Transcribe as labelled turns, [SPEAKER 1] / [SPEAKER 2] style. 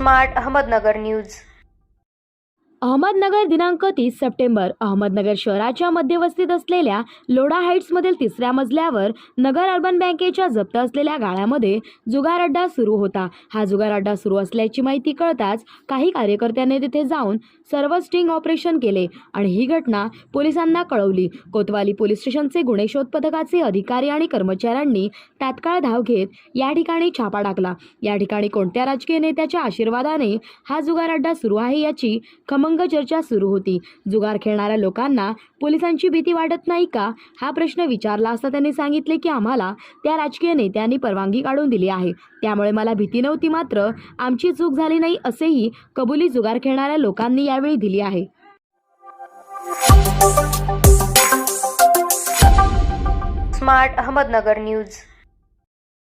[SPEAKER 1] Smart Ahmednagar news.
[SPEAKER 2] Ahmednagar दिनांक 30 September Ahmednagar शहराच्या मध्यवस्तीत असलेल्या लोढा हाईट्समधील 3ऱ्या मजल्यावर नगर अर्बन बँकेच्या जप्त असलेल्या गाळ्यामध्ये जुगार अड्डा सुरू होता। हा जुगार अड्डा सुरू असल्याची माहिती कळताच काही कार्यकर्त्यांनी तिथे जाऊन सर्व स्टिंग ऑपरेशन केले आणि ही घटना पोलिसांना कळवली। कोतवाली पोलीस स्टेशनचे गुन्हे शोध पथकाचे अधिकारी आणि कर्मचाऱ्यांनी तात्काळ धाव घेत या ठिकाणी छापा टाकला। या ठिकाणी कोणत्या राजकीय नेत्याच्या आशीर्वादाने हा जुगार अड्डा सुरू आहे याची खमंग चर्चा सुरू होती। जुगार खेळणाऱ्या लोकांना पोलिसांची भीती वाटत नाही का हा प्रश्न विचारला असता त्यांनी सांगितले की आम्हाला त्या राजकीय नेत्यांनी परवानगी काढून दिली आहे, त्यामुळे मला भीती नव्हती, मात्र आमची चूक झाली नाही असेही कबुली जुगार खेळणाऱ्या लोकांनी यावेळी दिली आहे।
[SPEAKER 1] Smart Ahmednagar news.